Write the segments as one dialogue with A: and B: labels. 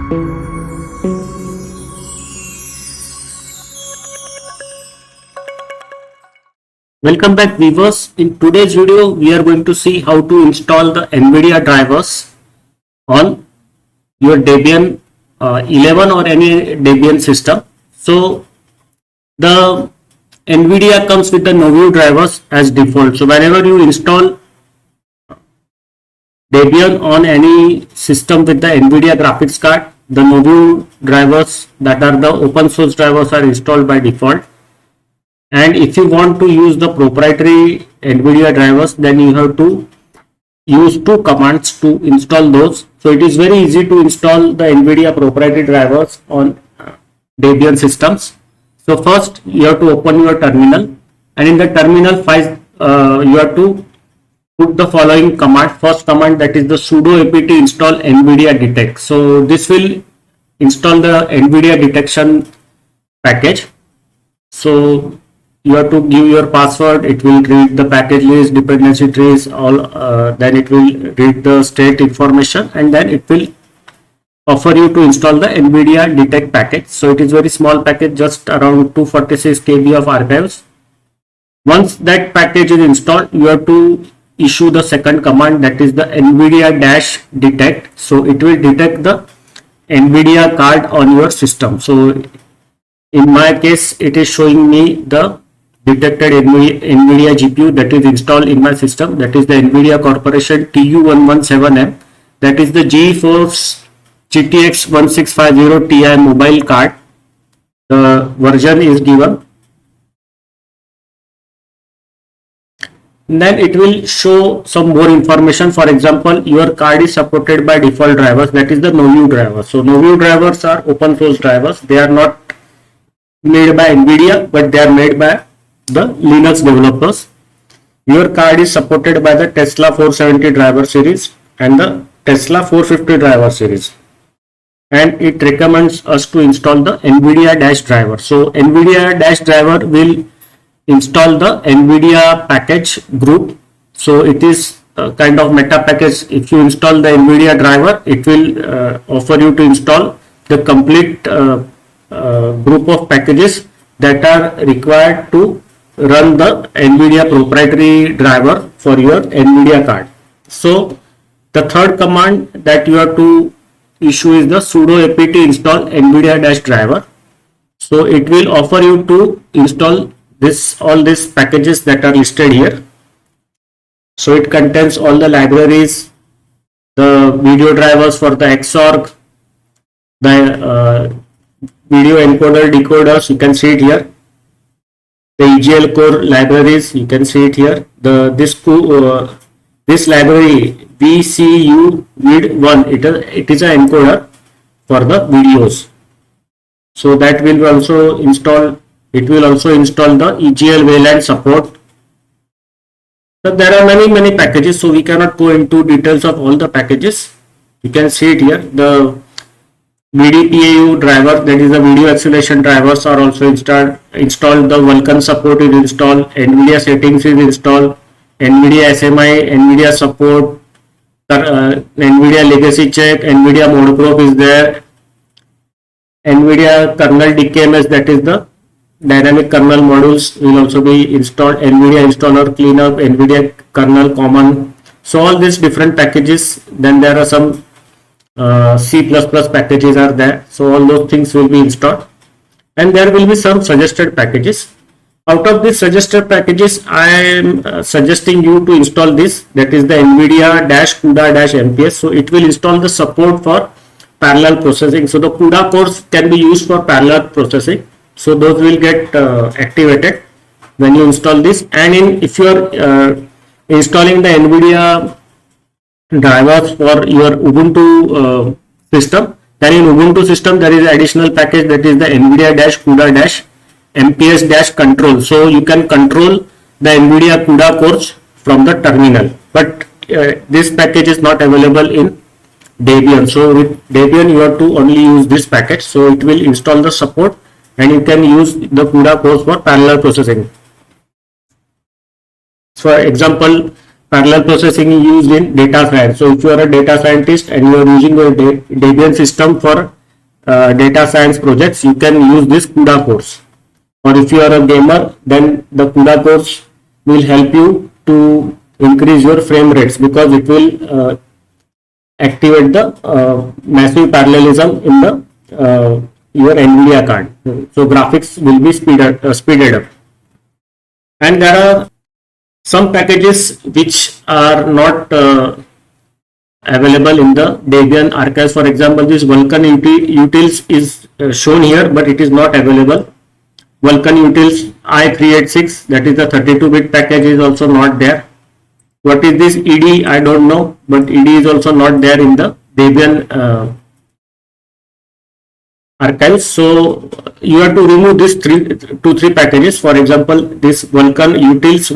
A: Welcome back viewers. In today's video we are going to see how to install the Nvidia drivers on your Debian 11 or any Debian system. So the Nvidia comes with the Novio drivers as default. So whenever you install Debian on any system with the Nvidia graphics card, the Novio drivers, that are the open source drivers, are installed by default. And if you want to use the proprietary Nvidia drivers, then you have to use two commands to install those. So it is very easy to install the Nvidia proprietary drivers on Debian systems. So first you have to open your terminal, and in the terminal you have to put the following command. First command, that is the sudo apt install Nvidia detect. So this will install the Nvidia detection package. So you have to give your password. It will read the package list, dependency trees, all. Then it will read the state information, and then it will offer you to install the Nvidia detect package. So it is very small package, just around 246 KB of archives. Once that package is installed, you have to issue the second command, that is the Nvidia dash detect. So it will detect the Nvidia card on your system. So in my case, it is showing me the detected Nvidia GPU that is installed in my system. That is the Nvidia Corporation TU117M. That is the GeForce GTX 1650 Ti mobile card. The version is given. Then it will show some more information. For example, your card is supported by default drivers, that is the Novio drivers. So Novio drivers are open source drivers. They are not made by Nvidia, but they are made by the Linux developers. Your card is supported by the Tesla 470 driver series and the Tesla 450 driver series, and it recommends us to install the Nvidia dash driver. So Nvidia dash driver will install the Nvidia package group. So it is a kind of meta package. If you install the Nvidia driver, it will offer you to install the complete group of packages that are required to run the Nvidia proprietary driver for your Nvidia card. So the third command that you have to issue is the sudo apt install Nvidia dash driver. So it will offer you to install all these packages that are listed here. So it contains all the libraries, the video drivers for the Xorg, the video encoder decoders, you can see it here. The EGL core libraries, you can see it here. This library VCU vid1, it is an encoder for the videos. So that will also install. It will also install the EGL VLAN support. So there are many packages, so we cannot go into details of all the packages. You can see it here. The VDPAU driver, that is the video acceleration drivers, are also installed. The Vulkan support is installed. Nvidia settings is installed. Nvidia SMI, Nvidia support, Nvidia legacy check, Nvidia mode prop is there. Nvidia kernel DKMS, that is the dynamic kernel modules, will also be installed. Nvidia installer cleanup, Nvidia kernel common. So all these different packages. Then there are some C++ packages are there. So all those things will be installed, and there will be some suggested packages. Out of these suggested packages, I am suggesting you to install this, that is the Nvidia CUDA-MPS. So it will install the support for parallel processing. So the CUDA cores can be used for parallel processing. So those will get activated when you install this. And if you are installing the Nvidia drivers for your Ubuntu system, then in Ubuntu system there is additional package, that is the Nvidia CUDA-MPS control. So you can control the Nvidia CUDA cores from the terminal, but this package is not available in Debian. So with Debian you have to only use this package. So it will install the support, and you can use the CUDA cores for parallel processing. For example, parallel processing is used in data science. So if you are a data scientist and you are using your Debian system for data science projects, you can use this CUDA course. Or if you are a gamer, then the CUDA course will help you to increase your frame rates, because it will activate the massive parallelism in the your Nvidia card. So graphics will be speeded up. And there are some packages which are not available in the Debian archives. For example, this Vulkan utils is shown here, but it is not available. Vulkan utils i386, that is the 32-bit package, is also not there. What is this ED? I don't know, but ED is also not there in the Debian archives. So you have to remove these 2-3 packages. For example, this Vulkan utils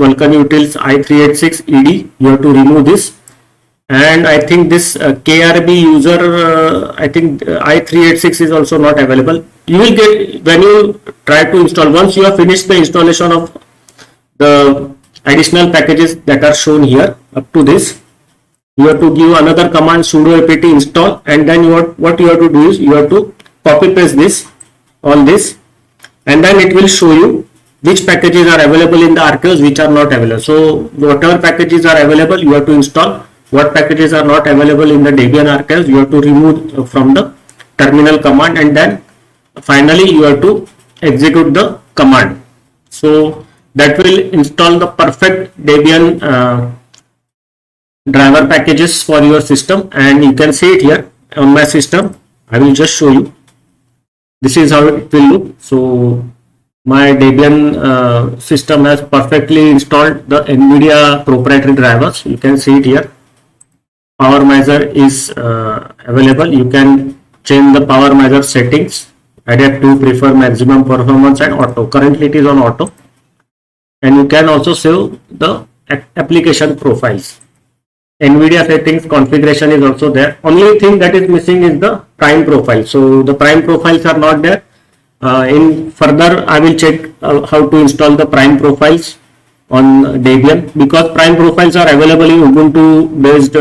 A: i386 ED, you have to remove this. And I think this KRB user, I think i386 is also not available. You will get, when you try to install, once you have finished the installation of the additional packages that are shown here up to this, you have to give another command sudo apt install, and then what you have to do is you have to copy paste this, all this, and then it will show you which packages are available in the archives, which are not available. So whatever packages are available, you have to install. What packages are not available in the Debian archives, you have to remove from the terminal command, and then finally you have to execute the command. So that will install the perfect Debian driver packages for your system, and you can see it here on my system. I will just show you. This is how it will look. So my Debian system has perfectly installed the Nvidia proprietary drivers. You can see it here. Power measure is available. You can change the power measure settings, adapt to prefer maximum performance and auto. Currently it is on auto. And you can also save the application profiles. Nvidia settings configuration is also there. Only thing that is missing is the prime profile. So the prime profiles are not there. In further, I will check how to install the prime profiles on Debian, because prime profiles are available in Ubuntu based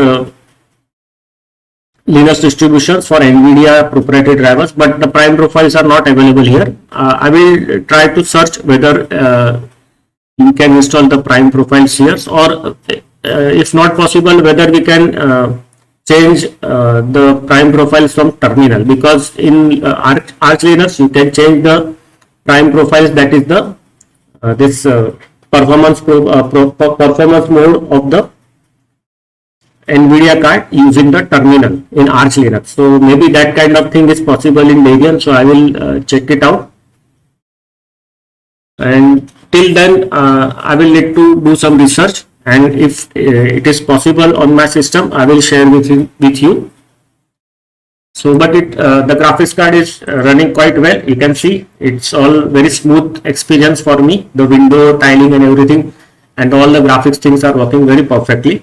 A: Linux distributions for Nvidia proprietary drivers, but the prime profiles are not available here. I will try to search whether you can install the prime profiles here, or if not possible, whether we can change the prime profiles from terminal, because in Arch Linux you can change the prime profiles, that is the this performance mode of the Nvidia card using the terminal in Arch Linux. So maybe that kind of thing is possible in Debian. So I will check it out, and till then I will need to do some research, and if it is possible on my system, I will share with you. So but the graphics card is running quite well. You can see it's all very smooth experience for me. The window tiling and everything and all the graphics things are working very perfectly.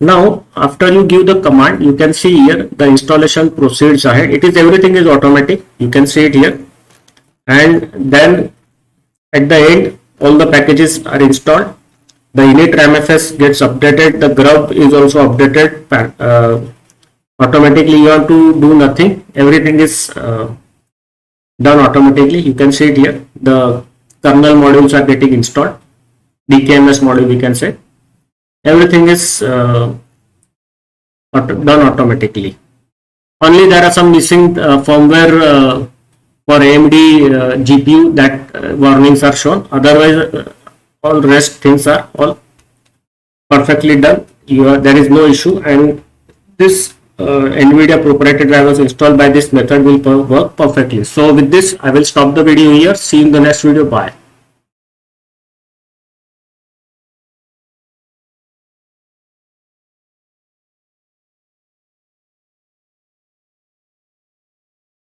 A: Now after you give the command, you can see here the installation proceeds ahead. Everything is automatic. You can see it here, and then at the end all the packages are installed. The init ramfs gets updated. The grub is also updated automatically. You have to do nothing. Everything is done automatically. You can see it here. The kernel modules are getting installed. DKMS module, we can say. Everything is done automatically. Only there are some missing firmware for AMD GPU that warnings are shown. Otherwise, all rest things are all perfectly done. There is no issue, and this Nvidia proprietary drivers installed by this method will work perfectly. So with this, I will stop the video here. See you in the next video. Bye.